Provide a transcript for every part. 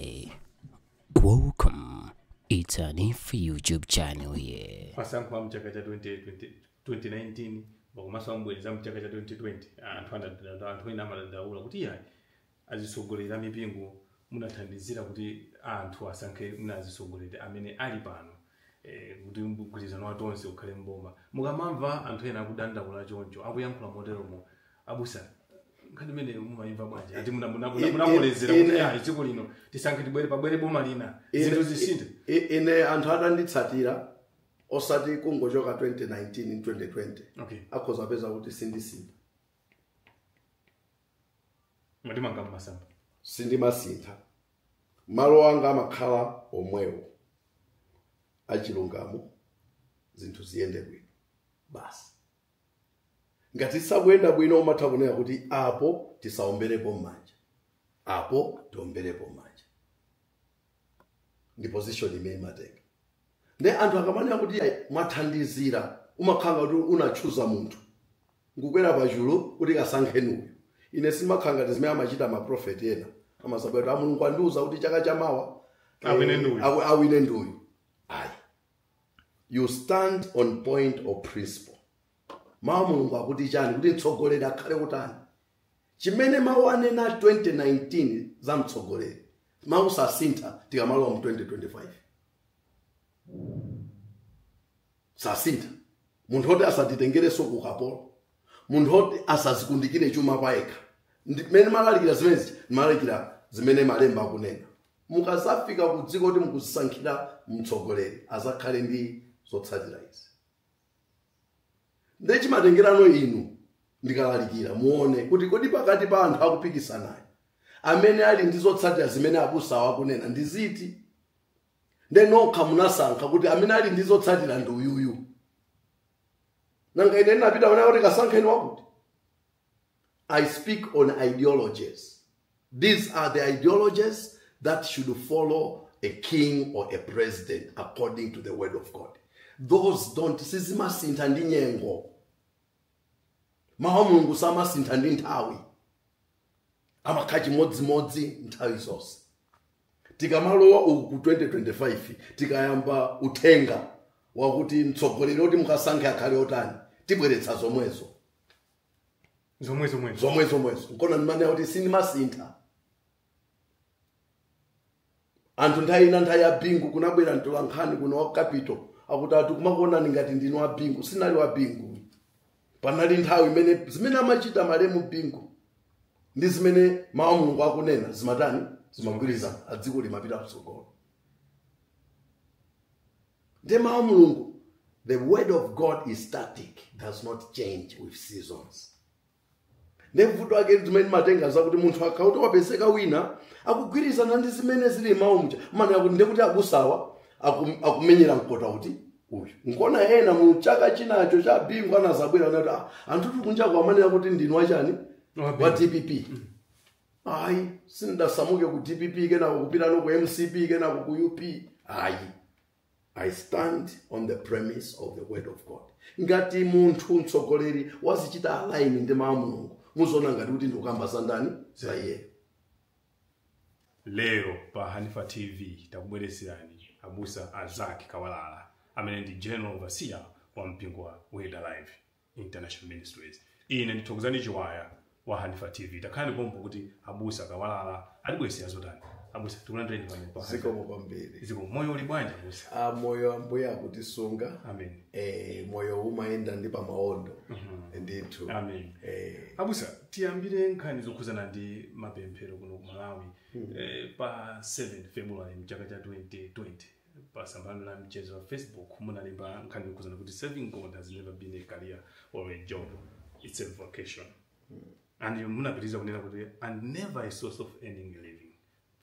Hi, welcome. It's an If YouTube channel here. Masankho mchaka cha 2019 bakumasambweza mchaka cha 2020 anthu ena amadandaula kuti yayi azisogolera mipingo munathandizira kuti anthu asankhe munazisogolera amene ali pano kuti mgwirizano wa tonse ukhale mboma mukamamva anthu ena akudandaula choncho akuyankhula moteromo abusa nkhani imene mumayimva bwanji ati munamulezera kuti yayi dziko lino tisankhe tibwere pabwere boma lina zinthu zisinthe ine anthu atanditsatira osati kungochoka 2019 2020 okay akhoza peza kuti sindisintha madimanga masamba sindimasintha malo anga amakhala omwewo achilungamo zinthu ziyende bwino basi ngati sakuyenda bwino umatha kunena kuti apo tisaomberepo m'manja apo tiomberepo m'manja ndi position imene imatenga ndi anthu akamanena kuti mwathandizira umakhanga kuti unachuza munthu ngukwera pachulu kuti kasankheni uyu ine simakhanga kuti zimene amachita maprofeti ena amasabwera mulungu andiuza kuti chaka chamawa awine nduyu ayi you stand on point of principle mawu mulungu akuti chani kuti mtsogoleri akhale kutani chimene mawu anena 2019 za mtsogoleri mawu sasintha tikamalowa mu 2025 sasintha munthu oti asatitengereso ku ukapolo munthu oti asazikundikire chuma payekha mmene malalikira zimenezi malalikira zimene malemba akunena mukazafika ku dziko kuti mukuzisankhira mtsogoleri azakhale ndi zotsatira izi ndi chimatengerano inu ndikalalikira muone kuti kodi pakati pa anthu akupikisanayo amene ali ndi zotsatira zimene abusa akunena ndi ziti ndi nokha munasankha kuti amene ali ndi zotsatira ndi uyuyu nanga ine ndinapita kuti kasankheni wakuti I speak on ideologies. These are the ideologies that should follow a king or a president according to the word of God. Those don't sizimasintha ndi nyengo mawu mulungu samasintha ndi nthawi amakhala chimodzimodzi nthawi zonse tikamalowa uku 2025 tikayamba uthenga wakuti mtsogoleri oti mukasankhe akhale otani tibweretsa zomwezo nkona ndimane kuti sindimasintha anthu nthawi ina nthawi ya bingu kunabwera mtolankhani kuno wa capital akuti ati kumakuonani ngati ndinu wa bingu sinali wa bingu panali nthawi imene zimene amachita malemu bingu ndi zimene mawu mulungu akunena zimatani zimagwirizana adziko limapita kutsogolo ndi mawu mulungu the word of God is static, does not change with seasons. Nevuto ake zimene matenga zakuti munthu akauti wapeseka wina akugwirizana ndi zimene zili mawu mja mana yakuti ndekuti akusawa akumenyera mkota kuti uyu nkona ena mu chaka chinacho cha bingu anazabwera nati anthu kunja kwamanena kuti ndinu wachani wa DPP ayi sindasamuke ku DPP kena kupita no ku MCP kena ku UP ayi I stand on the premise of the word of God. Ngati munthu mtsogoleri wazichita align ndi mawu mulungu muzona ngati kuti ndikukamba sandani za iye. Lero pa Hanifa TV takubwereserani abusa Isaac Kawalala amene ndi General Overseer wa mpingo wa Word Alive International Ministries. Ine ndithokozani chiwaya wa Hanifa TV takhani pompo kuti abusa Kawalala alibwesera zotani. Abusa tukulandeni pano pa ziko mopambere ziko moyo uli bwanji abusa moyo ambuya akutisunga amen moyo umayenda ndi pa maondo ndithu amen abusa tiyambire nkhani zokhuzana ndi mapemphero kuno ku Malawi pa 7 February mchaka cha 2020 pa sambano la mchezo wa Facebook munalemba nkhani zokhuzana kuti serving God has never been a career or a job, it's a vocation. And munapitiriza kunena kuti and never a source of earning a living.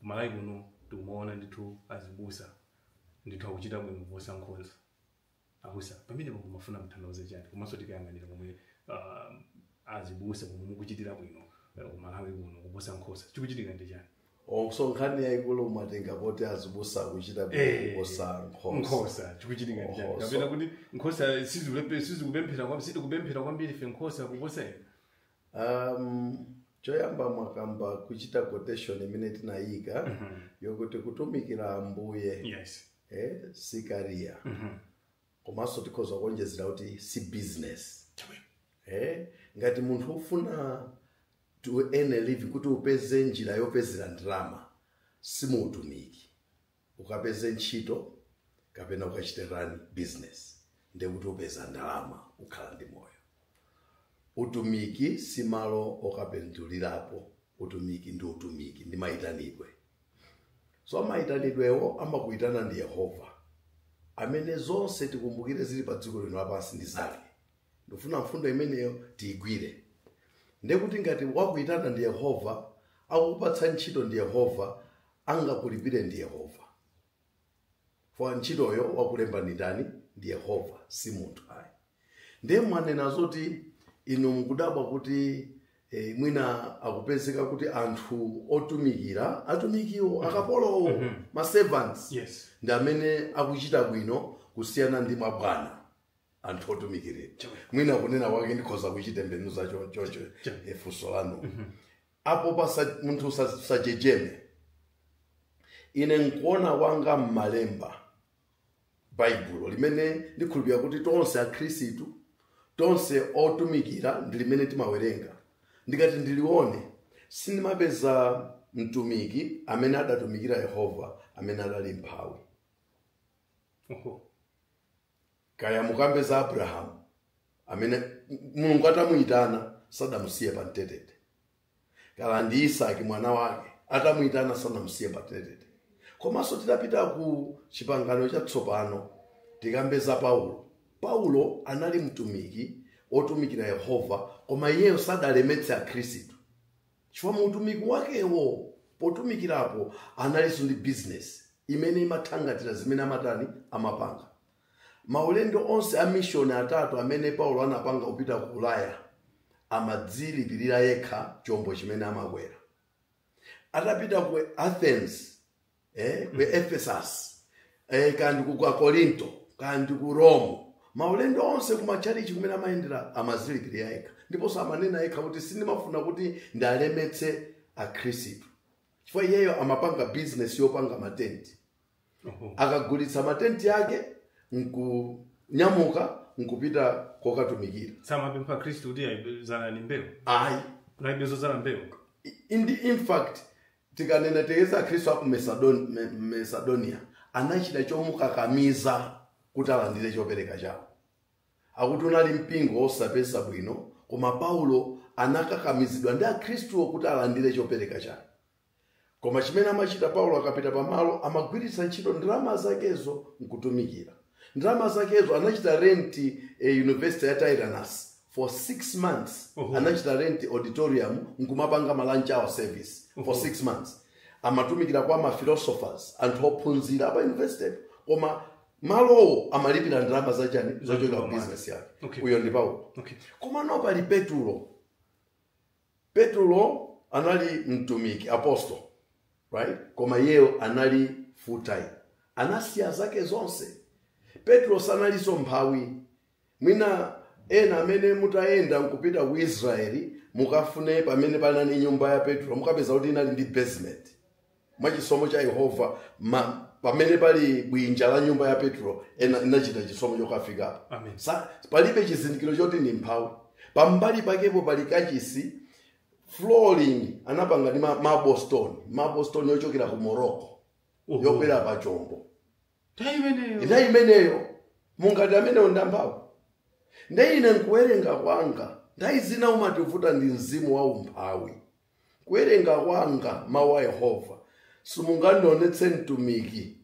Malawi kuno tumuona ndithu azibusa ndithu akuchita bwino kuposa nkhosa abusa pamene mumafuna mthandize chani komanso tikayang'anira momwe azibusa momwe mukuchitira bwino Malawi kuno kuposa nkhosa chikuchitika ndi chani so nkhani yaikulu matenga kuti azibusa kuchita bwino kuposa nkhosa chikuchitika ndi chani kapena kuti nkhosa sizikupemphera kwambiri ife nkhosa kuposa choyamba mwakamba kuchita quotation imene tinayika yokuti kutumikira Ambuye Yes. sikaria komanso tikhoza kuonjezera kuti si business. Ngati munthu ufuna to earn a living kuti upeze njira yopezera ndalama simutumiki. Ukapeze ntchito kapena ukachite run business ndekuti upeza ndalama ukhala ndi moyo. Utumiki si malo okapindulirapo. Utumiki ndi utumiki ndi mayitanidwe. So mayitanidwewo amakuitana ndi Yehova amene zonse tikumbukire zili pa dziko lino lapansi ndi zake. Ndifuna mfundo imeneyo tiyigwire. Ndekuti ngati wakuitana ndi Yehova, akukupatsa ntchito ndi Yehova, angakulipire ndi Yehova. For ntchitoyo wakulemba ndi ndani? Ndi Yehova, si munthu ayi. Ndiye mwanena zoti inu mukudabwa kuti mwina akupezeka kuti anthu otumikira atumikiwo akapolo ma servants. Yes. Ndi amene akuchita bwino kusiyana ndi mabwana anthu otumikire. Mwina kunena wake ndikhoza kuchitembenuza chocho funso lanu. Apo pasa munthu sajejeme. Ine nkuona wanga mmalemba Baibulo limene ndikhulupirira kuti tonse akhristu tonse otumikira ndi limene timawerenga. Ndikati ndilione sindimapeza mtumiki amene adatumikira Yehova amene adali mphawi. Kaya mukambe za Abraham amene Mulungu atamuyitana sadamusiye pa mtetete. Kala ndi Isaki mwana wake atamuyitana sadamusiye pa mtetete. Komanso tidapita ku chipangano chatsopano tikambe za Paulo anali mtumiki otumikira Yehova koma iyeyo sadalemetse akhristu. Chifukwa utumiki wakewo potumikirapo analinso ndi business imene imathangatira zimene amatani amapanga. Maulendo onse a mission atatu amene Paulo anapanga kupita ku Ulaya amadzilipirira yekha chombo chimene amakwera. Atapita ku Athens, ku Ephesus, kandi ku Korinto, kandi ku Rome, maulendo onse kumachalichi kumene amayendera amazilipirira yekha. Ndiponso amanena yekha kuti sindimafuna kuti ndalemetse akhristu. Chifukwa iyeyo amapanga business yopanga matenti. Akagulitsa matenti yake nkunyamuka nkupita kokatumikira. Samapempha Kristu kuti aizana ni mbewu. Ayi. Raibezo zana mbewu. In fact, tikanena tegeza Kristu aku Macedonia anachita chomukakamiza kuti alandire chopereka chawo. Akuti unali mpingo osapesa bwino koma Paulo anakakamizidwa ndi akhristuwo kuti alandire chopereka chake. Koma chimene amachita Paulo akapita pamalo amagwiritsa ntchito ndalama zakezo nkutumikira. Ndalama zakezo anachita rent University ya Tyrannus for 6 months. Anachita rent auditorium nkumapanga lunch hour service for 6 months. Amatumikira kwa ma philosophers anthu ophunzira pa university koma malo amalipira ndalama zachani zochoka ku business yake. Uyo ndi Paulo. Koma no pali Petro anali mtumiki apostle, right? Koma yeo anali full time. Anasiya zake zonse. Petro sanaliso mphawi. Mwina ena amene mutaenda nkupita ku Israeli mukafune pamene panani nyumba ya Petro mukapeza kuti inali ndi basement. Mwachisomo cha Yehova pamene pali bwinja la nyumba ya Petro ena inachita chisomo chokafika. Amen. Palibe chizindikiro choti ni mphawi. Pambali pakepo pali kachisi flooring anapanga ndi marble stone yochokera ku Morocco. Yokwera pa chombo. Nthawi imeneyo mungati amene ndamphawi. Ine nkuwerenga kwanga nthawi zina umativuta ndi mzimu wa umphawi. Kuwerenga kwanga mawu a Yehova simungandionetse mtumiki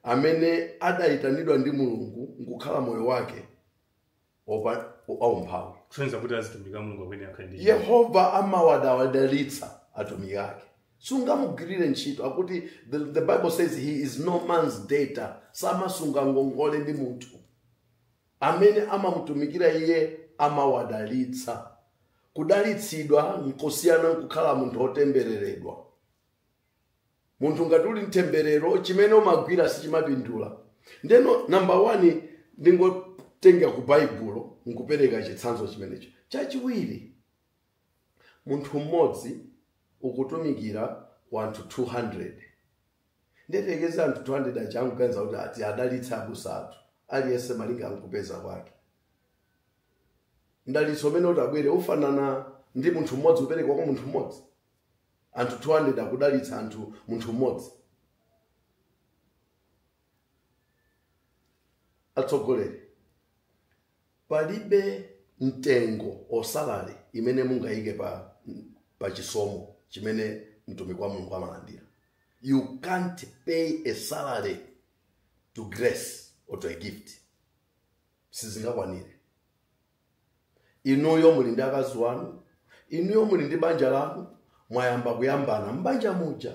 amene adayitanidwa ndi Mulungu nkukhala moyo wake aumphawi. Kusenza kuti azitumika Mulungu amene akhandi. Yehova amawadalitsa atumiki ake. Sungamugirire ntchito akuti the Bible says he is no man's debtor. Samasunga ngongole ndi munthu. Amene amamutumikira iye amawadalitsa. Kudalitsidwa nkosiyana nkukhala munthu otembereredwa. Munthu ngati uli mtemberero chimene umagwira sichimapindula. Ndeno number 1 ndingotenga ku Baibulo nkupereka chitsanzo chimenecho. Chachiwiri munthu mmodzi ukutumikira wanthu 200 ndetekeza anthu 200 achanguganiza kuti ati adalitsa abusa athu aliyense malinga ankupeza kwake. Mdalitso umene utabwere ufanana ndi munthu mmodzi uperekwa kwa munthu mmodzi. Anthu 200 akudalitsa munthu mmodzi. Atsogoleri, palibe mtengo osalale imene mungayike pa chisomo chimene mtumiki wa Mulungu amalandira. You can't pay a salary to grace or to a gift. Sizingakwanire. Inuyo muli ndi akazi wanu, inuyo muli ndi banja lanu, mwayamba kuyambana mbanja muja.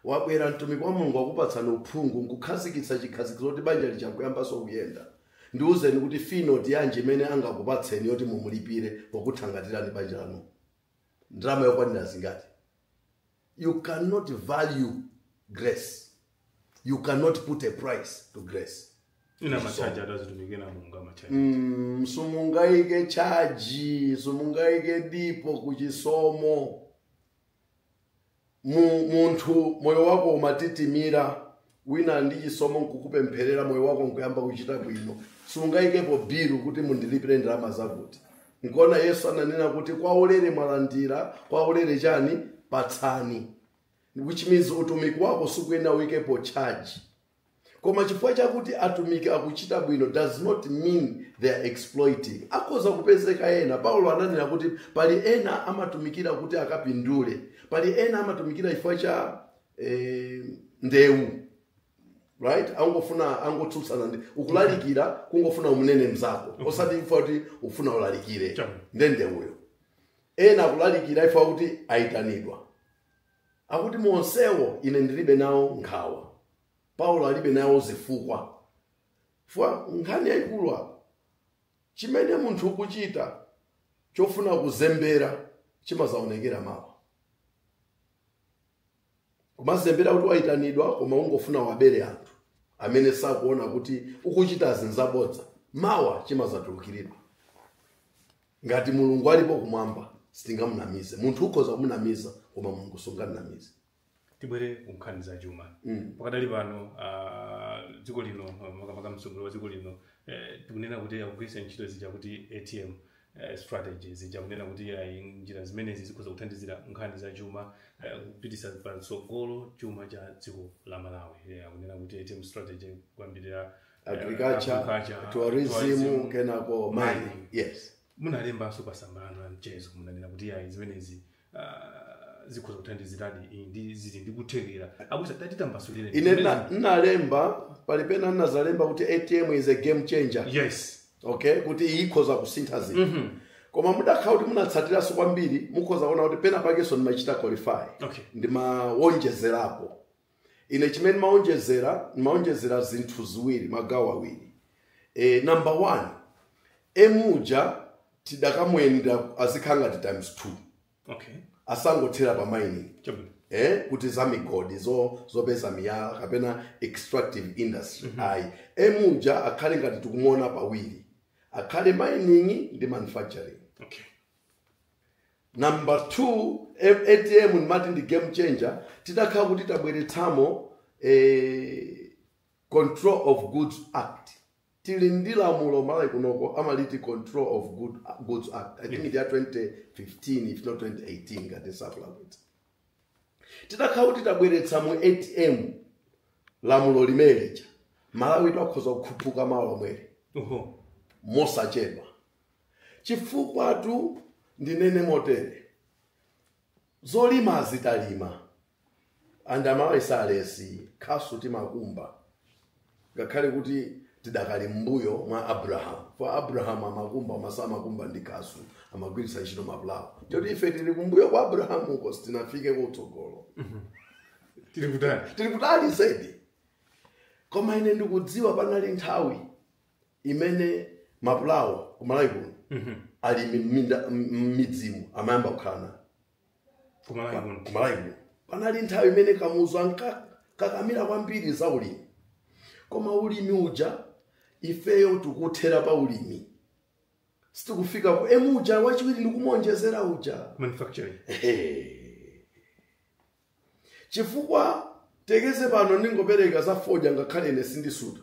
Wabwera mtumiki wa Mulungu akupatsani uphungu nkukhazikitsa chikhazikizo kuti banja lichakuyambanso kuyenda. Ndiuzeni kuti fino tiyanje imene angakupatseni yoti mumulipire pokuthangatirani banja lanu. Ndrama yokwanira zingati. You cannot value grace. You cannot put a price to grace. Ina machaji adazitumike na Mulungu amachaji. Sumungaike chaji, sumungaike dipo kuchisomo. Munthu moyo wako umatitimira, wina ndi chisomo nkukupe mpherera moyo wako nkuyamba kuchita bwino. Sumungaikepo biru kuti mundilipire ndalama zakuti. Nkona Yesu ananena kuti kwa ulere mwalandira, kwa ulere chani patsani. Which means utumiki wako sukuyenda uikepo charge. Koma chifukwa chakuti atumiki akuchita bwino does not mean they are exploiting. Akhoza kupezeka ena. Paulo ananena kuti pali ena amatumikira kuti akapindule. Pali ena amatumikira chifukwa cha ndewu. Right? Angotsutsana ndi ukulalikira kungofuna umunene mzako. Osati chifukwa kuti ufuna ulalikire. Ndende uyo. Ena akulalikira chifukwa kuti aitanidwa. Akuti monsewo ine ndilibe nawo nkhawa. Paulo alibe nawo zifukwa. Fwa nkhani yaikulu apa. Chimene munthu ukuchita chofuna kuzembera chimazaonekera mawa. Kumazembera kuti waitanidwa koma ungofuna wabere anthu amene sakuona kuti ukuchita zinzabodza. Mawa chimazatulukiridwa. Ngati Mulungu alipo kumwamba sitingamunamize. Munthu ukhoza kumunamiza koma Mulungu sungamunamize. Tibwere kunkhani za chuma. Pakadali pano dziko lino makamaka msogolo wa dziko lino tikunena kuti akugwiritsa ntchito zija kuti ATM strategies zija kunena kuti njira zimenezi zikhoza kuthandizira nkhani za chuma kupititsa patsogolo chuma cha dziko la Malawi. Kunena kuti ATM strategy kuyambirira agriculture, tourism, kenako mining. Yes. Munalembanso pasambano ya mchezo munanena kuti zimenezi zikhoza kuthandiziradi ndi zili ndikuthekera. Abusa tatitambasulire. Ine nalemba palipena nazalemba kuti ATM is a game changer. Yes. Okay, kuti ikhoza kusintha zinthu. Koma mudakhala kuti munatsatiraso kwambiri mukhoza kuona kuti pena pakeso ndimachita qualify. Okay. Ndimawonjezerapo. Ine chimene maonjezera zinthu ziwiri, magawo awiri. Number 1, emuja tidakamuyenda azikhanga times 2. Okay. Asangothera pa mining. Kuti za migodi zopeza miyala kapena extractive industry. Emuja akhale ngati tikumuona pawiri. Akhale mining ndi manufacturing. Okay. Number 2, ATM ndimati ndi game changer. Tidakhala kuti tabweretsamo Control of Goods Act. Tili ndi lamulo Malawi kunoko amaliti Control of Goods Act. I think it is 2015 if not 2018 ngati supplement. Tidakhala kuti tabweretsamo ATM lamulo limeneja. Malawi akhoza kukhuphuka malo omwe. Mosachedwa. Chifukwa tu ndinene motere. Zolima zitalima. Andamawa isalesi kasu timakumba. Ngakhale kuti tidakali mbuyo mwa Abraham. For Abraham amakumba masama makumba ndi kasu amagwiritsa ntchito mapulawo. Choti ife tili kumbuyo kwa Abraham uko sitinafike kutsogolo. Tili kutali zedi. Koma ine ndikudziwa panali nthawi imene mapulawo kumalawi kuno ali midzimu amayamba kukhala kumalawi kuno. Panali nthawi imene kamuzu kakamira kwambiri za ulimi. Koma ulimi uja ifeyo tikuthera pa ulimi. sitikufika ku emuja wachiwiri ndikumonjezera uja manufacturing. Chifukwa tekeze pano ndingopereka za foja ngakhale ine sindisuta.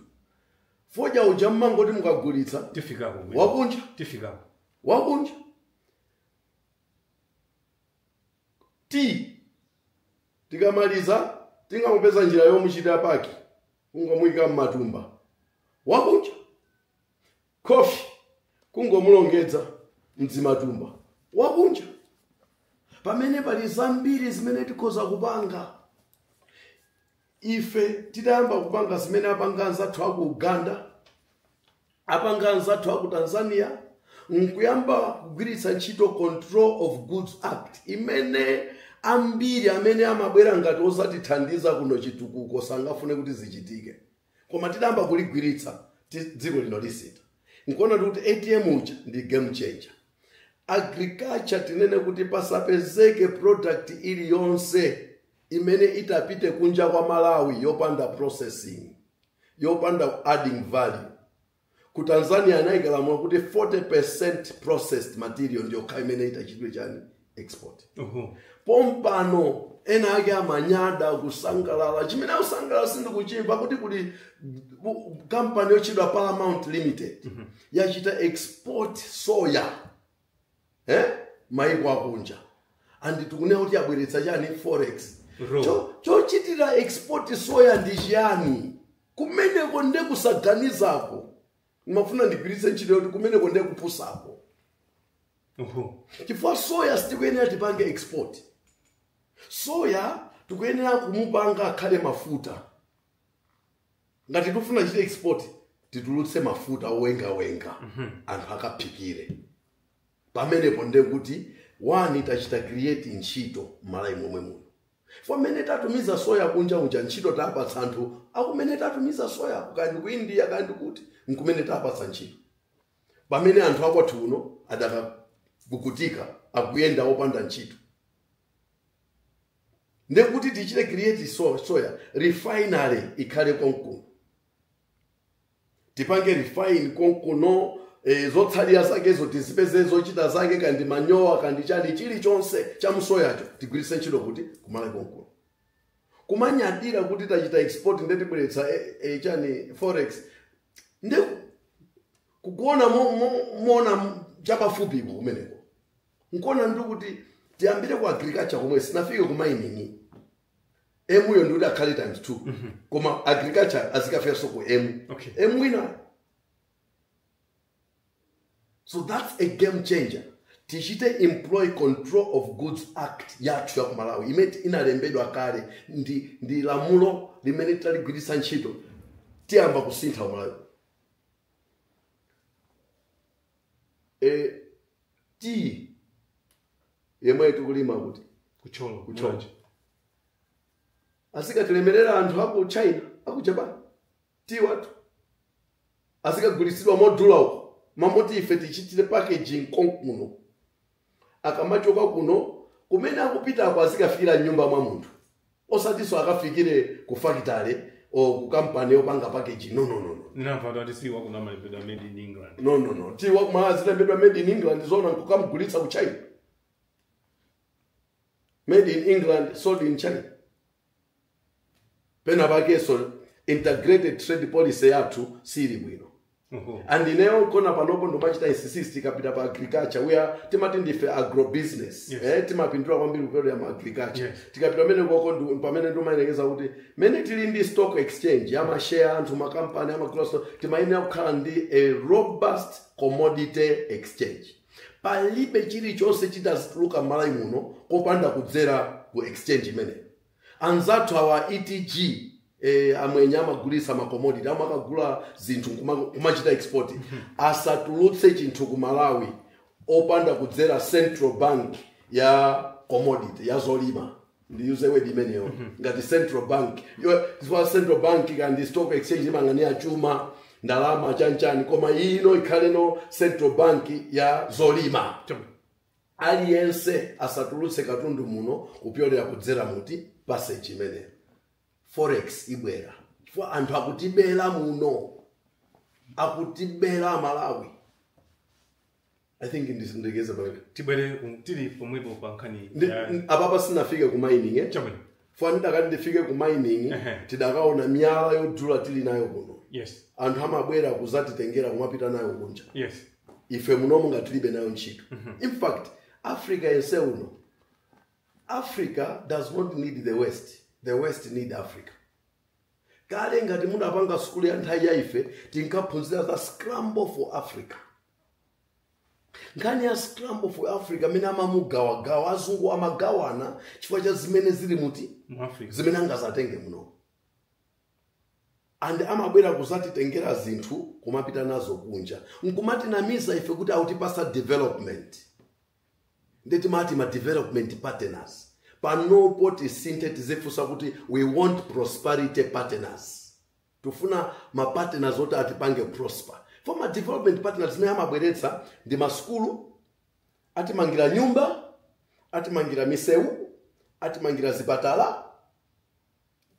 Foja uja mmangoti mukagulitsa Tifikapo. wakunja. Tifikapo. Wakunja. Tikamaliza tingamupeza njira yomuchita paki. Kungomuyika mmatumba. Wakunja. Coffee kungomulongedza mdzimatumba. Wakunja. Pamene pali zambiri zimene tikhoza kupanga. Ife tidayamba kupanga zimene apanga anzathu aku Uganda, apanga anzathu aku Tanzania, nkuyamba kugwiritsa ntchito Control of Goods Act imene ambiri amene amabwera ngati ozatithandiza kuno chitukuko sangafune kuti zichitike. Koma tidayamba kuligwiritsa dziko lino lisita. Nkuona kuti ATM uja ndi game changer. Agriculture tinene kuti pasapezeke product ili yonse imene itapite kunja kwa Malawi yopanda processing, yopanda adding value. Ku Tanzania anaigalamwa kuti 40% processed material ndio imene itachitwe chani export. Pompano ena ake amanyada kusangalala chimene usangalala sindikuchimva kuti kuli company yochidwa Paramount Limited yachita export soya maiko akunja andi tikune kuti abweretsa chani forex chochitira export soya ndi chiyani kumeneko nde kusaganizako mafuna ndigwiritse ntchito kuti kumeneko nde kupusako chifukwa soya sitikuyenera tipange export. Soya tikuyenera kumupanga akhale mafuta. Ngati tufuna chite export titulutse mafuta wenga anthu akaphikire. Pamenepo nde kuti wani tachita create ntchito Malawi momwe muno. Pamene tatumiza soya kunja uja ntchito tapatsa anthu akumene tatumiza soya kandi ku India kandi kuti nkumene tapatsa ntchito. Pamene anthu akwathu uno adakabukutika akuyenda opanda ntchito. Ndekuti tichite create soya refinery ikhale konkuno. Tipange refine konkuno zotsalira zake zotizipeze zochita zake kandi manyowa kandi chili chonse cha msoyacho tigwiritse ntchito kuti kumale konkuno. Kumanyadira kuti tachita export ndetibweretsa chani forex nde kukuona mona chapafupi kumeneko. Nkuona ndi kuti tiyambire ku agriculture komwe sinafike ku mining. Emuyo ndi kuti akhale times 2. Koma agriculture azikafika soko emu. Emu ina. So that's a game changer. Tichite Employ Control of Goods Act yathu ya ku Malawi imene inalembedwa kale ndi lamulo limene taligwiritsa ntchito tiyamba kusintha Malawi. Yemwe tukulima kuti kucholo. Asikatilemerera anthu aku China, aku Japan. Watu. Asikagulitsidwa modula uko. Mamoti ife tichitire packaging konkuno. Akamachoka kuno kumene akupita ako asikafira nyumba mwa munthu. Osatiso akafikire ku factory o ku company opanga packaging. No. Ninamva kuti si wakuna malipedwa made in England. No. Ti wakuma zilembedwa made in England zona kukamgulitsa ku China. Made in England, sold in China. Pena bakeso integrated trade policy yathu siri bwino. And ineo kona panopo ndo machita insist kapita pa agriculture where timati ndife agro business. Timapindula kwambiri kupero ya agriculture. Tikapita mene koko ndo pamene ndo mayenekeza kuti mene tili ndi stock exchange ama share anthu ma company ama cluster timayenera kukhala ndi a robust commodity exchange. Palibe chilichonse chitazituluka Malawi muno kopanda kudzera ku exchange imene. Anzathu awa ETG amwenya amagulisa makomodity amakagula zinthu kumachita export asatulutse chinthu ku Malawi opanda kudzera Central Bank ya commodity ya zolima ndiyuze wedi imeneyo ngati Central Bank yo Central Bank kandi stock exchange imangania chuma ndalama chanchani koma ino ikhaleno Central Bank ya zolima aliyense asatulutse katundu muno kupyolera kudzera muti passage imeneyo. Forex ibwera. Chifukwa anthu akutibela muno. Akutibela Malawi. I think ndisindegeza baba tibwere tili pomwepo pa nkhani ababa sinafike ku mining chabwino fani dakati ndifike ku mining tidakaona miyala yodula tili nayo kuno yes anthu amabwera kuzatitengera kumapita nayo kunja yes ife munomu ngatilibe nayo ntchito in fact Africa yense uno Africa does not need the west need Africa kale ngati munapanga skulu ya nthawi ya ife tinkaphunzira za scramble for Africa ngani ya scramble for Africa mina amamugawa azungu amagawana chifukwa cha zimene zili muti mu Africa zimene angazatenge muno and amabwera kuzatitengera zinthu kumapita nazo kunja nkumati namiza ife kuti autipasa development ndeti mati ma development partners pano poti sinteti zefusa kuti we want prosperity partners tufuna ma partners oti atipange prosper for ma development partners me amabweretsa ndi maskulu atimangira nyumba atimangira misewu atimangira zipatala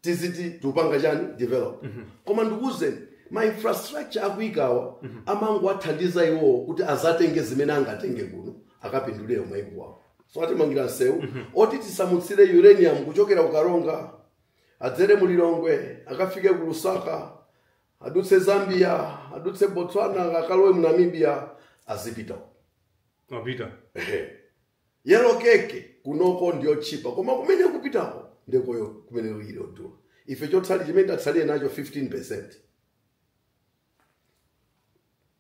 tiziti tupanga chani develop koma ndikuze ma infrastructure akuikawa amangu athandiza iwo kuti azatenge zimene angatenge kuno akapindulire maiku wawo so atimangira nsewu oti tisamutsire uranium kuchokera kukaronga adzere mulilongwe akafike ku Lusaka adutse Zambia adutse Botswana akalowe mu Namibia azipita mapita yellow cake kunoko ndio chipa koma kumene kupitako ndekoyo kumene uyire odula ife chotsali chimene tatsaliye nacho 15%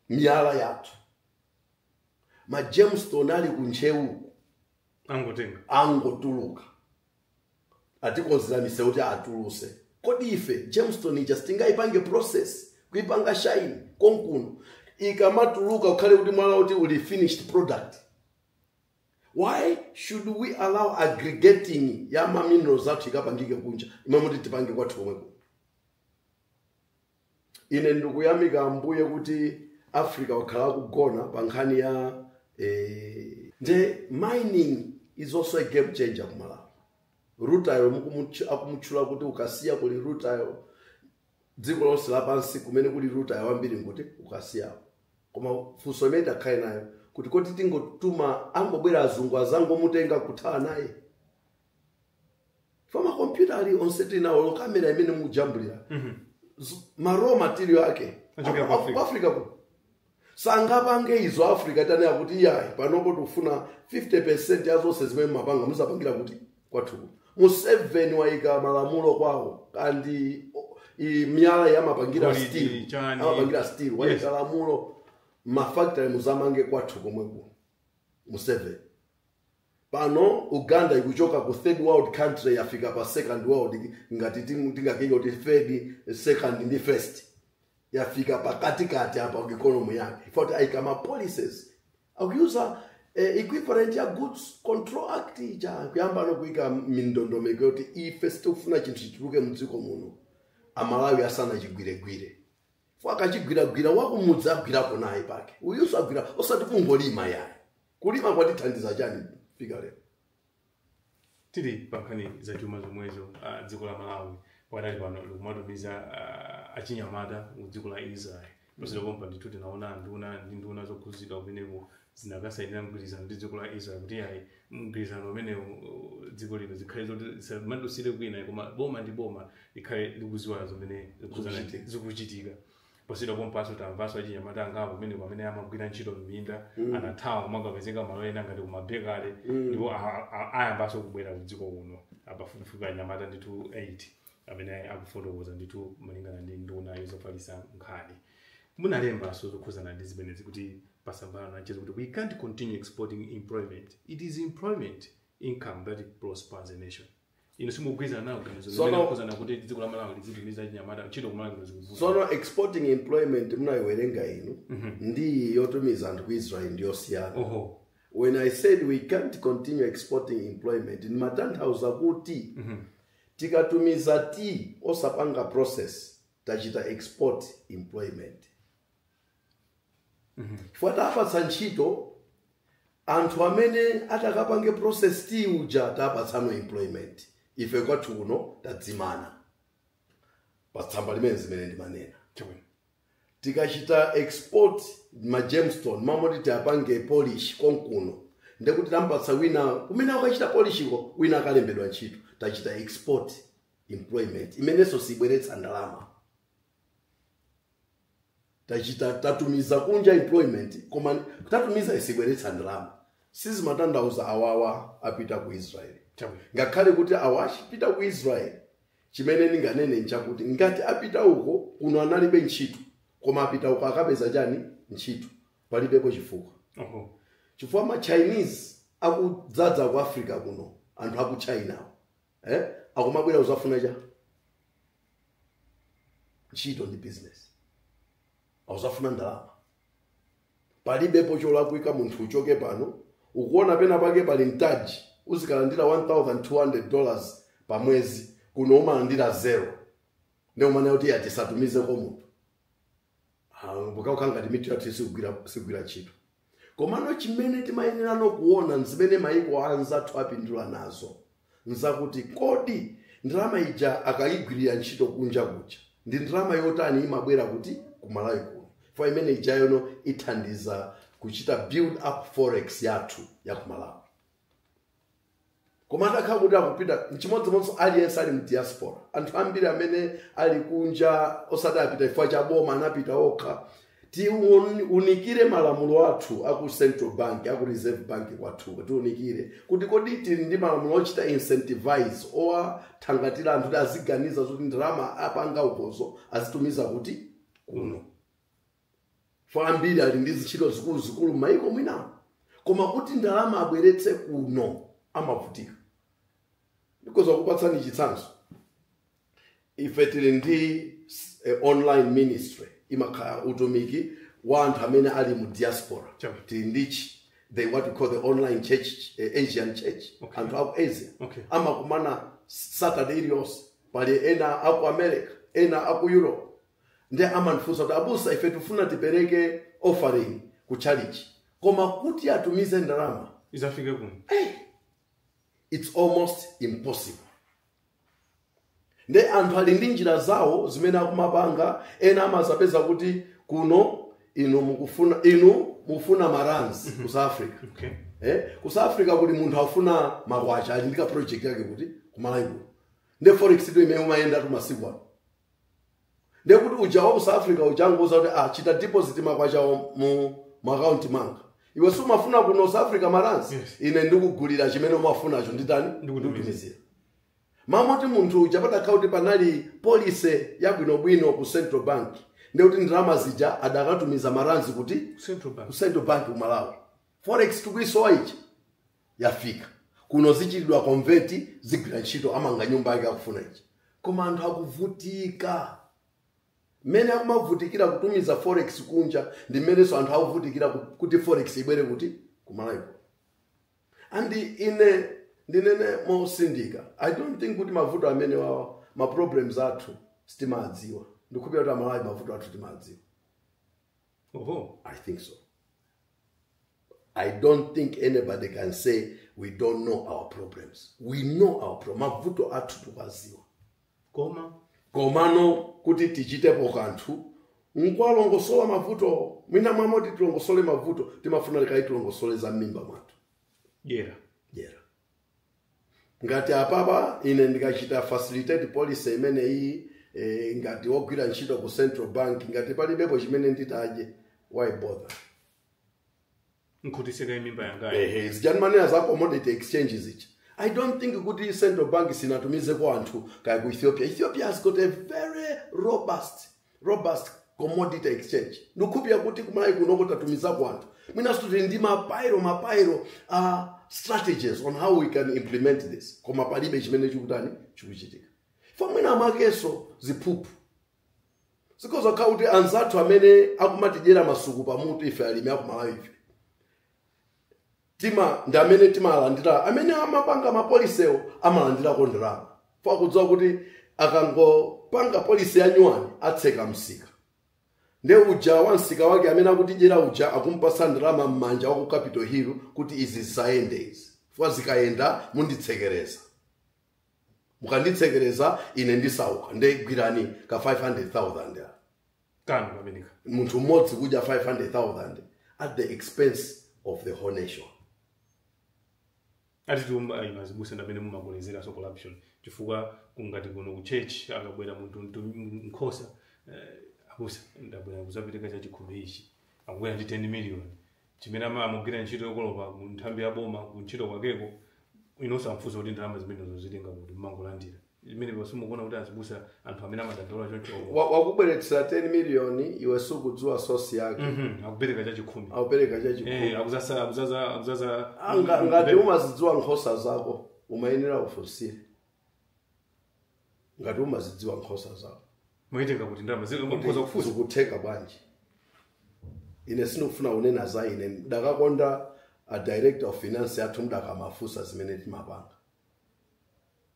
miyala yathu ma gemstone ali kunchewu angotuluka atikonzera misewu kuti atuluse kodi ife gemstone ija sitingaipange process kuipanga shine konkuno ikamatuluka ukhale kuti mwala kuti uli finished product. Why should we allow aggregating ya ma minerals athu ikapangike kunja imamuti tipange kwathu komweko? Ine ndikuyamika ambuye kuti Africa wakhala kugona pa nkhani ya the mining is also a game changer kumala. Rutayo akumutchula kuti ukasiya kuli rutayo dziko lonse lapansi kumene kuli rutayo wambiri kuti ukasiya. Koma funso imene takhale nayo kuti koti tingotuma angobwera azungu azangomutenga kuthala naye. Fama computer ali onseti nawo lo kamera imene mujambulira. Ma raw material yake Africa ku. Sangapange izo Africa tane akuti yayi panopo tufuna 50% yazose zimene mapanga muzapangira kuti kwathu. Museveni waika malamulo kwawo kandi miyala ya mapangira steel. Amapangira steel waika lamulo mafactory muzamange kwathu komweko. Museveni. Pano Uganda ikuchoka ku third world country yafika pa second world ngati tingakenga kuti third second ndi first yafika pakatikati hapa ku economy yake for aikama policies akuuza equivalent ya goods control act ja kuyamba no kuika mindondomeko kuti ife sitofuna chinthu chituluke mdziko muno amalawi asana chigwiregwire fo akachigwiragwira wakumudza agwirapo naye pake uyuso agwira osati kungolima yayi kulima kwatithandiza chani fika leo tili pankani za chuma zomwezo dziko la Malawi wadali pano kumatumiza achinyamata mu dziko la Israel posera kompa ndithu tinaona nduna zokhuzika kumeneko zinakasaidira mgwirizano ndi dziko la Israel kuti yayi mgwirizano umene dziko lino zikhale zoti mandosire kwina koma boma ndi boma likhale likuziwa zimene zikuchitika posera kompa tamvaso achinyamata angapo pamene amagwira ntchito m'minda anathawa kumangapezeka malo ena ngati kumabekale ndipo ayambaso kubwera ku dziko kuno apafupifupi anyamata ndithu 8 amene akufotokoza ndithu malingana ndi nduna yozofalisa nkhani. Munalembaso zokhuzana ndi zimenezi kuti pasambano achezo kuti we can't continue exporting employment. It is employment income that prospers a nation. Ino simugwiza nawo kukhuzana kuti dziko la Malawi lizitumiza anyamata ntchito kumalawi kuzivuza. So exporting employment munayiwerenga ino ndi yotumiza anthu ku Israel ndi osiyana. When I said we can't continue exporting employment in matanthauza kuti tikatumiza ti osapanga process tachita export employment. Fuata apatsa ntchito anthu amene atakapange process ti uja tapatsano employment. Ife kwathu kuno tadzimana. Patsamba limene zimene ndi manena. tikachita export ma gemstone mamoti tiapange polish konkuno ndekuti tampatsa wina kumene akachita polishiko wina akalembedwa ntchito tachita export employment imenenso sibweretsa ndalama tatumiza kunja employment koma tatumiza isibweretsa ndalama sizimatanthauza awawa apita ku Israeli ngakhale kuti awa achipita ku Israeli chimene ninganene nchakuti ngati apita uko kuno analibe ntchito koma apita uko akapeza chani ntchito palibepo chifukwa chifukwa ma Chinese akudzaza ku Africa kuno anthu aku China akumabwera uzafuna cha ntchito ndi business awuzafuna ndalama palibepo cholakwika munthu uchoke pano ukuona pena pake pali mtaji uzikalandira $1,200 pa mwezi kuno umalandira 0 ndio maana yoti atisatumize kwa munthu mukakanga limiti yati sigwira ntchito komano chimene timayenera no kuona nzimene maiko anzathu apindula nazo nzakuti kodi ndalama ija akayigwirira ntchito kunja kuja ndi ndalama yotani imabwera kuti kumalawi kuno for imene ijayo no ithandiza kuchita build up forex yathu ya kumalawi koma ndakhala kuti akupita nchimodzimodzi aliyense ali mu diaspora anthu ambiri amene ali kunja osati apita chifukwa cha boma anapita okha tiunikire malamulo athu aku Central Bank aku Reserve Bank kwathu tiunikire kuti kodi tili ndi malamulo ochita incentivize thangatira anthu kuti aziganiza kuti ndalama apanga ukozo azitumiza kuti kuno for ambiri ali ndi ntchito zikulu maiko mwina koma kuti ndalama abweretse kuno amavutika because akupatsani chitsanzo ife tili ndi online ministry imakhala utumiki wa anthu amene ali mu diaspora tili ndichi what we call the online church Asian church anthu aku Asia amakumana Saturday iliyonse pali ena aku America ena aku Europe ndiye amandifunsa kuti abusa ife tufuna tipereke offering ku church koma kuti atumize ndalama izafike kuno it's almost impossible nde anthu ali ndi njira zawo zimene akumapanga ena amazapeza kuti kuno mufuna maranzi ku South Africa ku South Africa kuli munthu afuna makwacha ali ndi ka project yake kuti kumalawi nde forex ndo imene umayenda tu masiku ano nde kuti ujawa ku South Africa uchanguza kuti chita deposit makwacha mu account manga iwe sumafuna kuno South Africa maranzi ine ndikugulira chimene umafunacho nditani ndikutumizira mamoti munthu uchapata kauti panali police yabwinobwino ku Central Bank ndekuti ndalama zija adakatumiza maranzi kuti ku Central Bank ku Malawi forex tukuisowa ichi yafika kuno zichitidwa convert zigwira ntchito amanga nyumba yake akufuna ichi koma anthu akuvutika mene akumavutikira kutumiza forex kunja ndi mmeneso anthu akuvutikira kuti forex ibwere kuti ku Malawi andi ine ndinene mosindika I don't think kuti mavuto amene wawa ma problems athu sitimadziwa ndikupira kuti Malawi mavuto athu timadziwa I think so I don't think anybody can say we don't know our problems we know our problems mavuto athu tukaziwa komano kuti tichitepo kanthu nkwalongosola mavuto mwina mwamoti tilongosole mavuto timafuna likayitilongosole za mimba mwathu ngati apapa ine ndikachita facilitate policy imene iyi ngati wogwira ntchito ku Central Bank ngati palibepo chimene nditaje why bother nkutiseka imimba yangayo zijanmanena za commodity exchanges ichi I don't think kuti Central Bank sinatumize kwa anthu kaya ku Ethiopia has got a very robust commodity exchange ndikupira kuti kumalawi kuno tatumiza kwa anthu mwina student ndi mapairo strategies on how we can implement this koma palibe chimene chikutani chikuchitika fa mwina amakeso ziphuphu zikoza kauti anzathu amene akumatijera masuku pamutu ife alimi akumalawi ife ndamene timalandira amene amapanga mapolisewo amalandira kondolama fa kudziwa kuti akangopanga polisi ya nyuwani atseka msika nde uja wansika wake amene akutijera uja akumpasa ndalama mmanja wa ku Capitol Hill kuti izi zisayende izi fwa zikayenda munditsekereza mukanditsekereza ine ndisauka nde gwirani ka 500,000 kanu pameneka munthu mmodzi kudya 500,000 at the expense of the whole nation. ati mazibusa ndamene mumakolezera so corruption chifukwa kungati kuno ku church akabwera munthu nkhosa abusa ndabwera kuzapereka cha chikhumi ichi akubwera ndi 10 million chimene amagwira ntchito yokolopa ku nthambi ya boma ku ntchito kwakeko inonso amfusa kuti ndalama zimenezo zitenga kuti mmangolandira imene basimukuona kuti azibusa anthu amene amadandaula choncho wakubweretsera 10 million iwe sukudziwa source yake. akupereka cha chikhumi akuzaza ngati umazidziwa nkhosa zako umayenera kufunsira. ngati umazidziwa nkhosa zako moitenga kuti ndalama zikhoza kufusa zikutheka bwanji. ine sinofuna unena za ine ndakakonda a director of finance yathu mdakamafusa zimene timapanga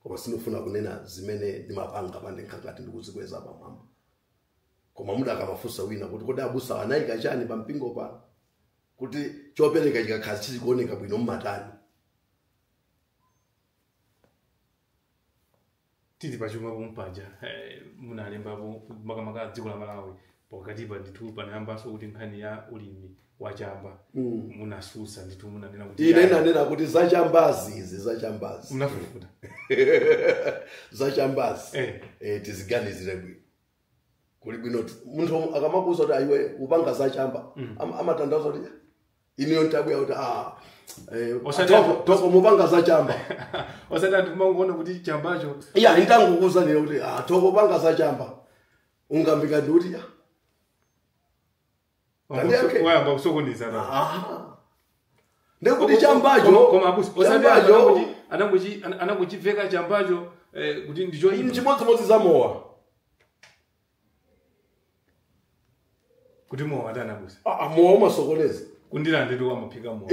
koma sinofuna kunena zimene timapanga pande nkangati ndikuzikweza pamwamba koma mdakamafusa wina kuti kodi abusa anayika chani pa mpingo pano kuti chopereka chikakhala chikuoneka bwino mmatani. titi pachuma pompanja munalembapo makamaka dziko la Malawi pakatipa ndithu panayambanso kuti nkhani ya ulimi wachamba munasusa ndithu munanena kuti ine nanena kuti zachambazi izi zachambazi munafufuta zachambazi tiziganizire bwino kuli bwino munthu akamakuza kuti ayiwe upanga zachamba amatandaza kuti iniyo ntabwe kuti toko mupanga zachamba osati kumangoona kuti chambacho ndangukuza nile kuti toko panga zachamba ungambika ndi kuti wayamba kusokoneza ndekuti chambacho koma abusi anakuchiveka chambacho kuti ndicho chimodzimodzi za mowa kuti mowa atana abusi mowa umasokoneza kundilande ndi wamaphika mowa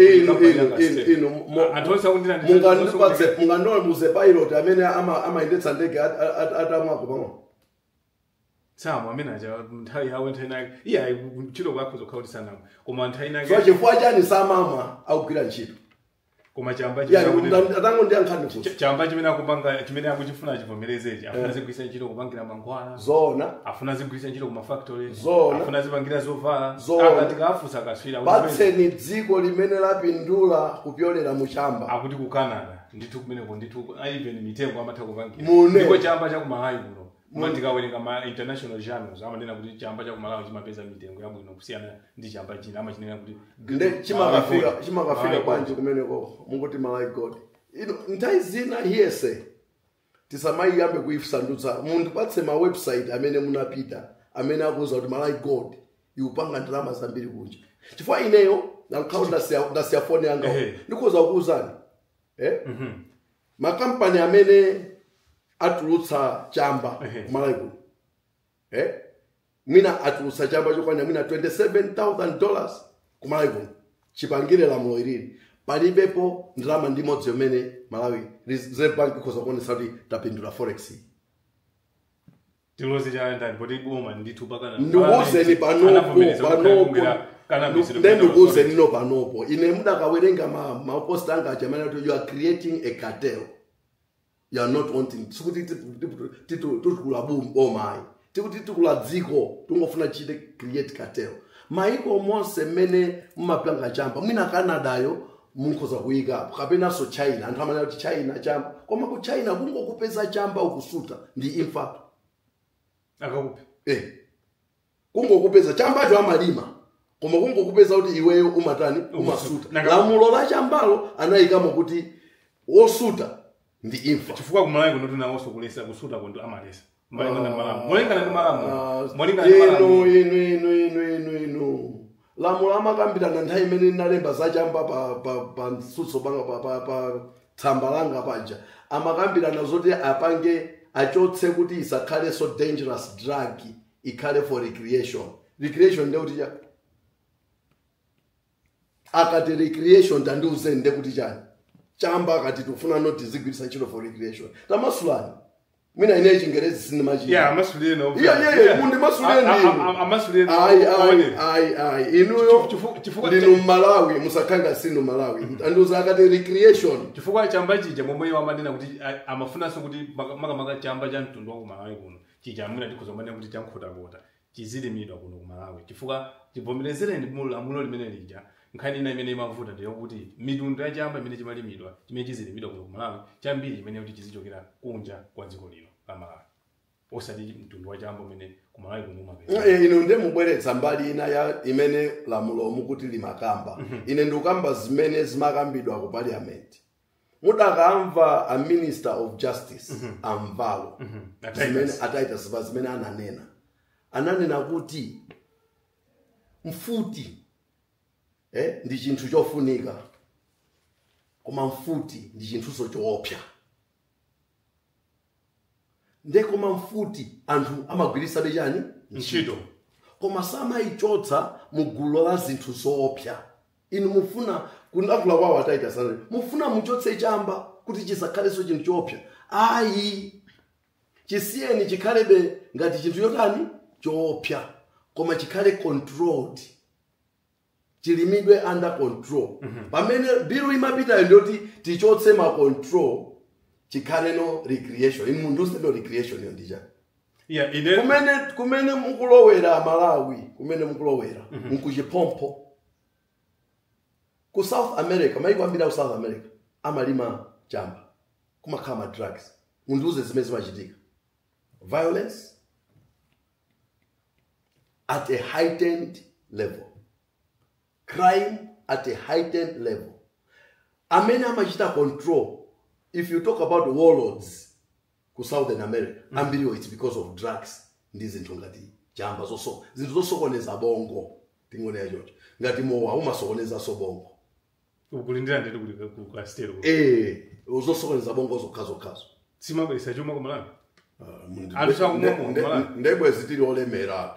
mungandole muze pilot amene amayendetsa ndege atamwako pamwe Samu amene aja nthawi yawo nthawi iya ntchito kwakho zokhautisa sanamo koma nthawi nake so chifukwa chani samama akugwira ntchito koma chamba atango ndi ankhani kuti chamba chimene akupanga chimene akuchifuna chivomerezechi afuna zigwisa ntchito kupangira mankhwala zona afuna zigwisa ntchito kuma factory zona afuna zipangira zovala zona tikafusa kaswira patseni dziko limene lapindula kupyolera mu chamba akuti ku Canada ndithu kumeneko ndithu even mitengo amatha kupangira ndipo chamba cha ku Malawi kuno mandikawerenga ma international journals amanena kuti chamba cha ku Malawi chimapeza mitengo yabwino kusiyana ndi chamba china amachinena kuti chimakafika bwanji kumeneko munguti Malawi God nthawi zina hiyese tisamayiyambe kuifusandutsa munthu patse ma website amene munapita amene akuza kuti Malawi God iupanga ndalama zambiri kunja chifukwa ineyo nankhaunda ndasiya foni yanga ndikuza kuuzani makampani amene atulutsa chamba Malawi mina atulutsa chamba chokwana mina $27,000 ku Malawi chipangire lamulo ilili palibepo ndalama ndimodzi yomene Malawi Reserve Bank ikoza kuonesa kuti tapindula forex tilozi cha ndani poti boma ndithu pakana ndikuuzeni panopo ndikuuzeni no panopo ine mudakawerenga mapost anga achamana kuti you are creating a cartel. You are not wanting tikula boma tikula dziko tungofuna chite create cartel maiko monse mene mumapanga chamba mwina Canada yo munkoza kuyika kapena so China anthu amene kuti China chamba koma ku China kungokupeza chamba ukusuta ndi imfa akakupe kungokupeza chambacho amalima koma kungokupeza kuti iweyo umatani umasuta lamulo la chambalo anayikamo kuti wosuta ndi imfa chifukwa ku Malawi kuno tunawonso kulesa kusuta kondo amalesa molingana ndi malamulo lamulo amakambirana nthawi imene nalemba zachamba pa nsutso pa tsamba langa paja amakambirana zoti apange achotse kuti isakhale so dangerous drug ikhale for recreation ndekuti cha akati recreation tandiuze ndekuti chani chamba akati tufuna not zigwirisa ntchito for recreation tamasulani mina ine chingerezi sinemachi amasuleni mundi masuleni ai inuyo ndinu Malawi musakhanga sinu Malawi anduza akati recreation chifukwa chamba chija momwe amanena kuti amafunanso kuti makamaka chamba cha mtundu wa ku Malawi kuno chija amuna tikhoza manena kuti chankhotakota chizilimidwa kuno ku Malawi chifukwa chivomerezereni mulamulo limene lija nkhani ina imene imavuta ndiyo kuti mitundu ya chamba imene chimalimidwa chimene chizilimidwa kuno ku Malawi chambiri imene kuti chizichokera kunja kwa dziko lino la Malawi osati mtundu wa chamba umene ku Malawi kuno umapeza. Ino ndiye mubweretsa mbali ina ya imene lamulo mukuti limakamba. Ine ndikukamba zimene zimakambidwa ku parliament. Mudakamva a minister of justice amvalo zimene ataita sipa zimene ananena kuti mfuti ndi chinthu chofunika koma mfuti ndi chinthu choopsa. Ndekoma mfuti anthu amagwirisa bechani ntchito koma samaichotsa mugulu la zinthu zoopsa. Inu mufuna kunakula kwawo ataita sana mufuna muchotse chamba kuti chisakhaleso chinthu choopsa. Ayi chisiyeni chikhalebe ngati chinthu chotani choopsa koma chikhale controlled, chilimidwe under control. Pamene bilu imapita ndoti tichotse ma control chikhale no recreation. Inu mundu no recreation yondija. Yeah, kumene mukulowera Malawi, kumene mukulowera mukuchipompo. Ku South America, maiko ambiri ku South America amalima chamba kumakhala drugs. Munduze zimene zimachitika. Violence at a heightened level. Crime at a heightened level. Amene amachita control. If you talk about warlords ku Southern America, ambiriwo it's because of drugs. Ndi zinthu ngati chamba zinthu zosokoneza bongo. Tingone yacho. Ngati mowa umasokoneza bongo. Ukulindira ndeti ku Castelo. Uzosokoneza bongo zokhazo. Simabwesa chuma ku Malawi. Ndebwe zitili olemera.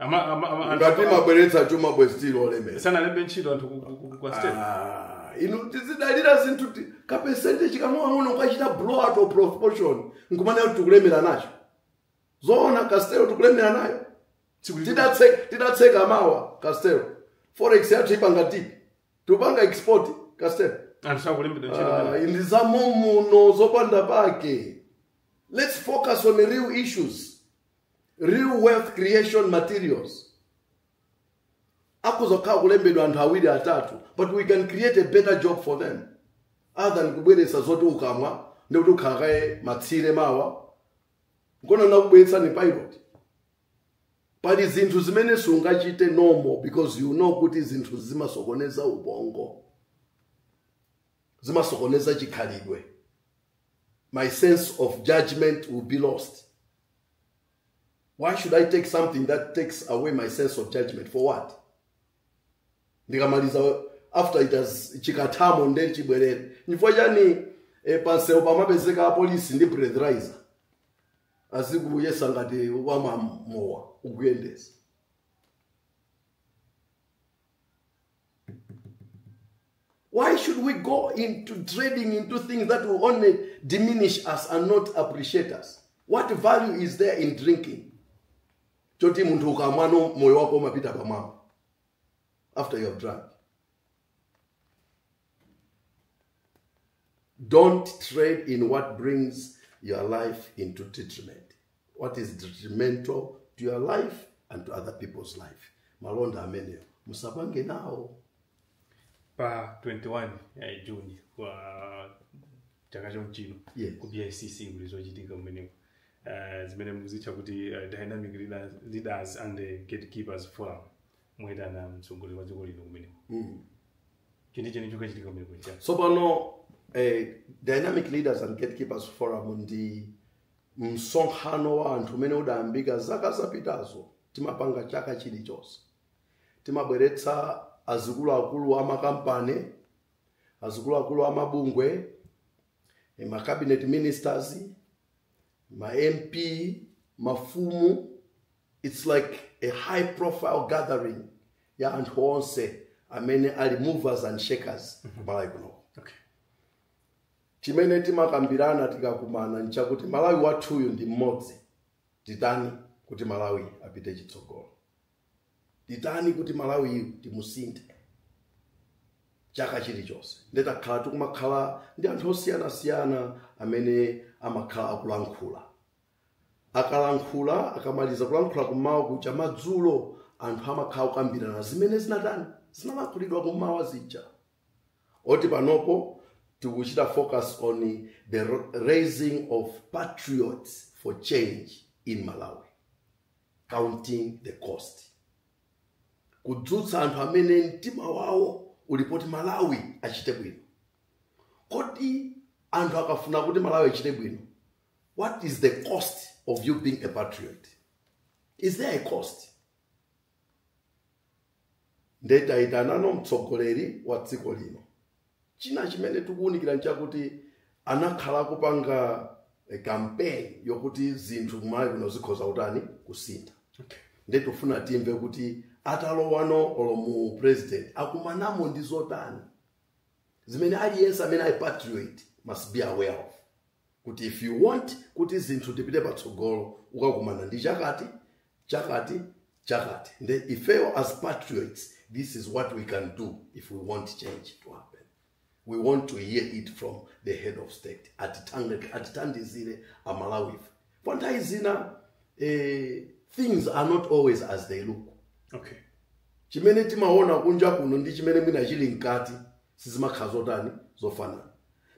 Ngati mabweretsa chuma bwe zitili olemera. Sana lembe ntchito anthu ku Castelo. Inu tizidalira zinthu ka percentage kamwe ukachita blow out of proportion. Nkumana kuti tukulemera nacho. Zoona Castelo tukulemera nayo. Tidatseka mawa Castelo. Forex yathu ipanga tipi. Tupanga export Castelo. Andisakulembera ntchito. Indizamo muno zopanda pake. Let's focus on the real issues. Real wealth creation materials. Akuzokha kulembedwa anthu awiri atatu, but we can create a better job for them. Other than kubweresa zoti ukamwa, ndikuti ukhakaye matsire mawa. Ngona nakubweretsa ni pilot. Pali zinthu zimene sungachite normal because you know kuti zinthu zimasokoneza ubongo. Zimasokoneza chikhalidwe. My sense of judgment will be lost. Why should I take something that takes away my sense of judgment? For what? Ndikamaliza after it has chikatamo ndeni chibwerere. Nifo chani panseo pamapezeka police ndi breathalyzer. Azikuyesa ngati wamamowa ukuyendesa. Why should we go into trading into things that will only diminish us and not appreciate us? What value is there in drinking? Choti muntu ukamwano moyo wako umapita pamwamba after you have drunk. Don't trade in what brings your life into detriment. What is detrimental to your life and to other people's life. Malonda ameneo. Musabange nao. Pa 21 ya Juni kwa chaka chomchino ku BICC kulizochitika kumeneko. Zimene muzicha kuti dynamic leaders and the gatekeepers forum mweda na msongoli wa dziko lino kumeneko. Chinicho chitika kumeneko cha. So pano dynamic leaders and gatekeepers forum ndi msonkhano wa anthu umene udayambika zaka zapitazo timapanga chaka chilichonse. Timabweretsa azikulu amakampani, azikulu amabungwe, ma cabinet ministers, ma MP, mafumu. It's like a high profile gathering ya anthu onse amene ali movers and shakers Malawi kuno. Okay. Chimene timakambirana tikakumana nchakuti Malawi wathuyu ndi mmodzi. Titani kuti Malawi apite chitsogolo. Titani kuti Malawi timusinthe. Chaka chilichonse. Ndetakhala tikumakhala ndi anthu osiyana-siyana amene amakhala akulankhula. akalankhula akamaliza kulankhula kumawa kucha madzulo anthu amakhala kukambirana zimene zinalankhulidwa kumawa zija. Oti panopo tikuchita focus on the raising of patriots for change in Malawi, counting the cost. Kudzutsa anthu amene mtima wawo ulipoti Malawi achite bwino. Kodi anthu akafuna kuti Malawi achite bwino, what is the cost of you being a patriot? Is there a cost? Ndetaitanano mtsogoleri wa dziko lino. China chimene tikuunikira nchakuti anakhala kupanga campaign yokuti zinthu kumalawi kuno zikhoza utani kusintha. Ndetufuna timve kuti atalowano olomu president akumanamo ndi zotani zimene aliyense amene ali patriot must be aware of. Kuti if you want kuti zinthu tipite patsogolo ukakumana ndi chakati. And if you as patriots, this is what we can do if we want change to happen. We want to hear it from the head of state. Atitandizire amalawi. Fontaizina things are not always as they look. Okay. Chimene timaona kunja kuno ndi chimene mwina chili nkati sizimakhazotani zofanana.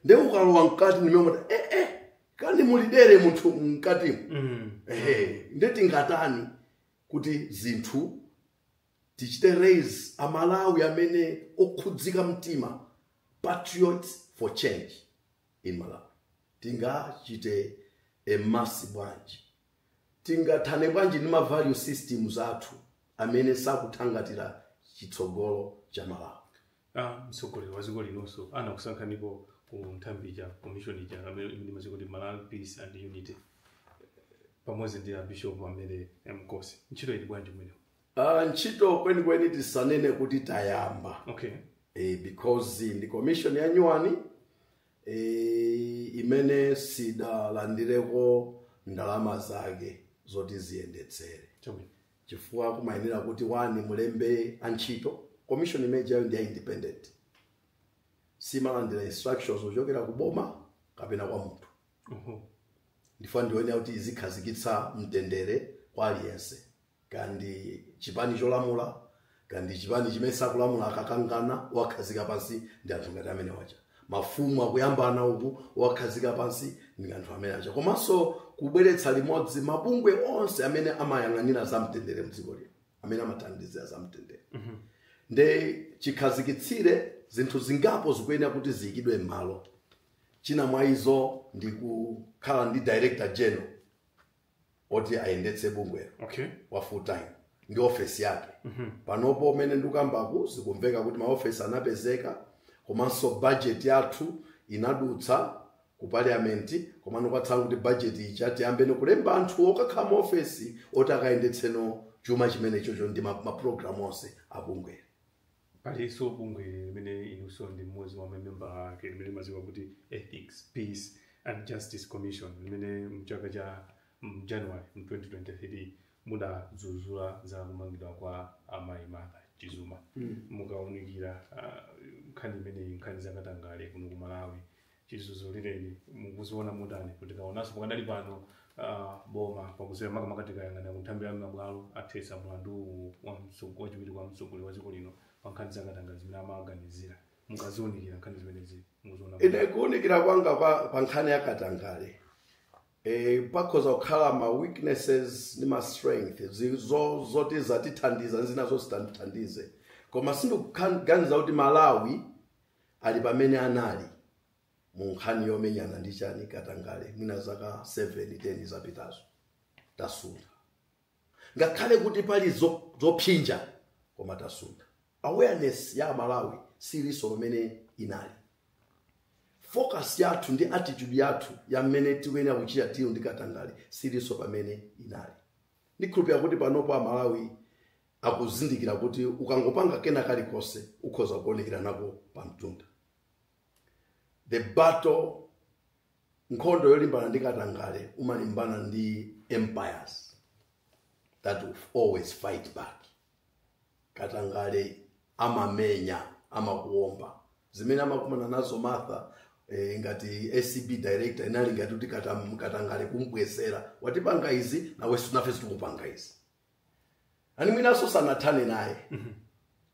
Nde ukalowa nkati nimemota kani mulidere munthu nkati. Ndeti ngatani kuti zinthu tichite raise amalawi amene okhudzika mtima, patriots for change in Malawi. Tingachite massive bwanji. Tingathane bwanji ndi ma value systems athu amene sakuthangatira chitsogolo cha Malawi. Mtsogoleri wa dziko linonso anakusankhanipo ku nthambi ija commission ija amene imaziko kuti Malawi Peace and Unity pamodzi ndi Bishop amene Mkosi. Ntchito ili bwanji mwene? Ntchito kwenikweni tisanene kuti tayamba. Okay. Because in the commission ya nyuwani imene sidalandireko ndalama zake zoti ziyendetsere. Chifukwa kumayenera kuti wani mulembe antchito. Commission imene yayo ndi independent. Simalandira instructions zochokera kuboma kapena kwa munthu. Ndifuna ndione kuti izikhazikitsa mtendere kwa aliyense. Kandi chipani cholamula, kandi chipani chimene sakulamula akakangana wakhazika pansi ndi anthu ngati amene wacha. Mafumu akuyambana uku wakhazika pansi ndi anthu amene acha. Komanso kubweretsa limodzi mabungwe onse amene amayang'anira za mtendere mdziko lino, amene amathandizira za mtendere. Nde chikhazikitsire zinthu zingapo zikuyenera kuti ziyikidwe m'malo. China mwa izo ndi kukhala ndi director general oti ayendetse bungwe. Okay. Wa full time ndi office yake. Panopo umene ndikambaku zikumveka kuti ma office anapezeka, komanso budget yathu inadutsa ku parliament, komano kwatsala kuti budget ichati ambene kulemba anthu okakhala mu office oti akayendetseno chuma chimene chocho ndi ma program onse abungwe. Paliso bungwe limene inuso ndi mmodzi wa member ake limene limadziwika kuti Ethics, Peace and Justice Commission limene mchaka cha January 2023 mudadzudzula za kumangidwa kwa amayi Martha Chizuma. Mukaunikira nkhani imene nkhani zakatangale kuno ku Malawi. Chizunzo lileni mukuziona mutani kuti kaonanso pakadali pano boma pakuziwa makamaka tikayang'ana kunthambi ya mabwalo athesa mlandu wa wachiwiri kwa mtsogoleri wa dziko lino pankhani zakatangale zimene amaganizira. Mukazionikira nkhani zimenezi muziona. Ine kuunikira kwanga pa nkhani yakatangale pakhoza kukhala ma weaknesses ni ma strength zoti zatithandiza zinazo zitandithandize. Koma sindikuganiza kuti Malawi ali pamene anali mu nkhani yomenyana ndi chani katangale mwina zaka 7-10 zapitazo tasunda. Ngakhale kuti pali zopsinja koma tasunda. Awareness ya Malawi siliso pamene inali. Focus yathu ndi attitude yathu ya mmene tikuyenera kuchita tiyo ndi katangale siliso pamene inali. Ndikhulupirira kuti panopo Malawi akuzindikira kuti ukangopanga kena kalikonse ukhoza kuonekera nako pamtunda. The battle, nkhondo yolimbana ndi katangale umalimbana ndi empires that will always fight back. Katangale amamenya, amakuomba. Zimene amakumana nazo Martha ngati ACB director inali ngati kuti katangale kumbwesera watipanga izi nafe sitikupanga izi ani mwinaso sanathane naye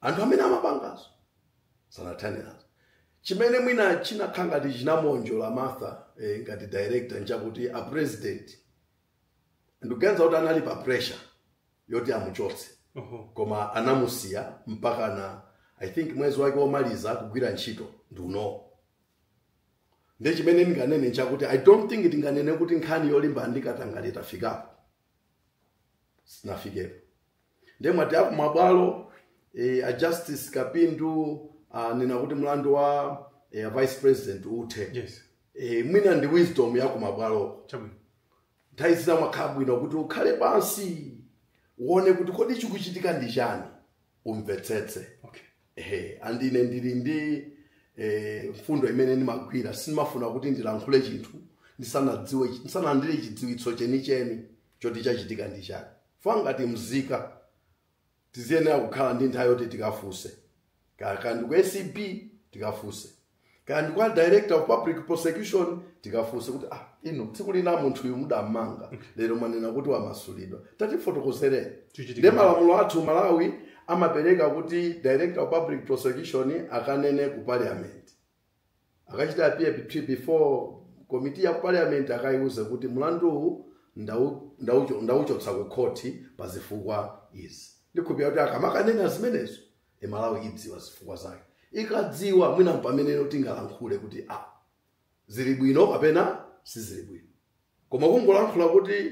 anthu amene amapangazo sanathane nazo chimene mwina chinakhangati chinamonjola Martha ngati director nchakuti a president ndikuganiza kuti anali pa pressure yoti amuchotse koma anamusiya mpaka na I think mwezi wake womaliza kugwira ntchito nduno ndi chimene ndinganene nchakuti I don't think ndinganene kuti nkhani yolimba ndikatangale tafikapo sinafikepo ndi mwati aku mabwalo a Justice Kapindu nina kuti mlandu wa Vice President uthe yes mwina ndi wisdom ya ku mabwalo chabwino taizira makhabwino kuti ukhale pansi uone kuti kodi chikuchitika ndi chani umvetsetse okay andine ndili ndi mfundo imene ndimagwira sinimafuna kuti ndilankhule chinthu ndisanandire chidziwitso chenicheni choti chachitika ndi chani funa ngati mzika tiziyenera kukhala ndi nthawi yoti tikafunse kandi ku ACB tikafunse kandi kwa director of public prosecution tikafunse kuti ino tsiku lina munthu uyu mudammanga lero manena kuti wamasulidwa tatifotokozereni ndi malamulo athu Malawi amapereka kuti director of public prosecution akanene ku parliament akachita appear before committee ya parliament akaiuze kuti mlandu ndauchotsa ku court pa zifukwa izi ndikupira kuti akamakanena zimenezo Malawi idziwa zifukwa zake ikadziwa mwina mpameneno tingalankhule kuti zili bwino kapena sizili bwino koma kungolankhula kuti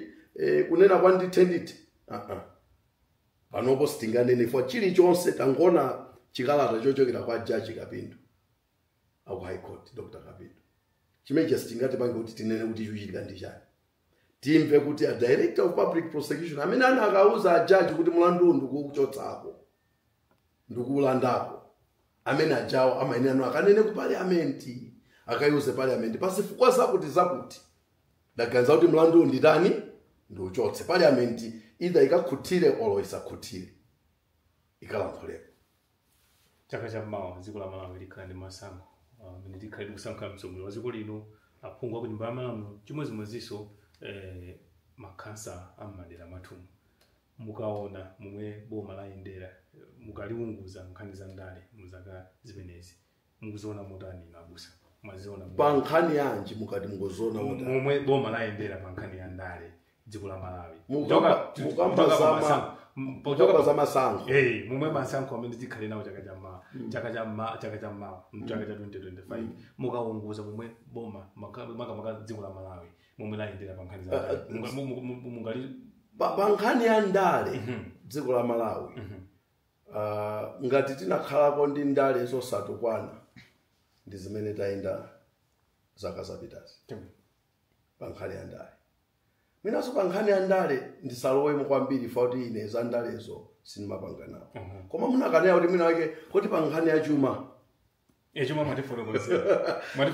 kunena kwa ndithenditi panopo sitinganene for chilichonse tangona chikalata chochokera kwa Judge Kapindu aku High Court Dr. Kapindu chimeje sitingati pange kuti tinene kuti chuchitika ndi chani timve kuti a director of public prosecution amene anakauza a judge kuti mlandu ndikuchotsako ndikulandako amene ajawo amayenera akanene ku parliament akayuze parliament pasifukwa zakuti ndaganiza kuti mlandu nditani ndiuchotse parliament either ikakhutire or isakhutire ikalankhuleko chaka cha mawa dziko la Malawi likhala ndi masankho amene tikhale kusankha mtsogoleri wa dziko lino aphungu ku nyumba ya malamulo chimodzimodzinso makhansa ammadera mwathu mukaona momwe boma layendera mukaliunguza nkhani za ndale muzaka zimenezi mukuziona motani abusa mwaziona pa nkhani yanji mukati mukuziona motani momwe boma layendera pa nkhani ya ndale dziko la Malawi Potoka za masankho momwe masankho amene tikhale nawo chaka cha 2025 mukaunguza momwe boma maka dziko la Malawi momwe layendera pa nkhani za ndale pa nkhani ya ndale dziko la Malawi ngati tinakhalako ndi ndale zosatukwana ndi zimene tayenda zaka zapitazi pa nkhani ya ndale minaso pa nkhani ya ndale ndisalowemo kwambiri fauti ine za ndalezo sinimapanga nawo koma munakanena kuti mwina wake kuti pa nkhani ya chuma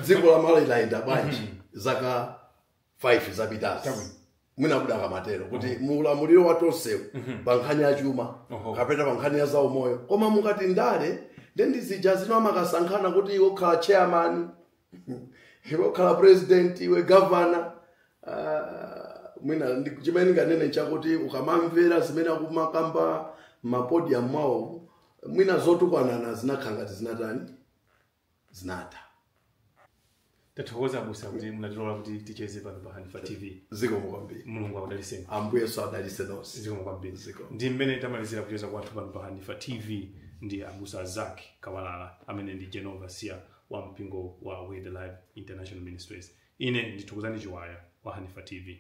dziko la Malawi layenda bwanji zaka 5 zapitazi mwina kudaka matero kuti mulamuliro watonsewu pa nkhani ya chuma kapena pa nkhani ya zaumoyo koma mukati ndale ndendizija zino amakasankhana kuti iwe ukhala chairman iwe ukhala president iwe governor mwina chimene nganene chakuti ukamamvera zimene akumakamba mapodium mwawo mwina zotukwanana zinakhangati zinatani zinatha tathokoza abusa kuti munatilola kuti ticheze pano pa Hanifa TV zikomo kwambiri mulungu akudaliseni ambuye adalitse nonse zikomo kwambiri ndi mmene tamalizira kucheza kwathu pano pa Hanifa TV ndi abusa Zaki Kawalala amene ndi General Overseer wa mpingo wa Word Life International Ministries ine ndithokozani chiwaya wa Hanifa TV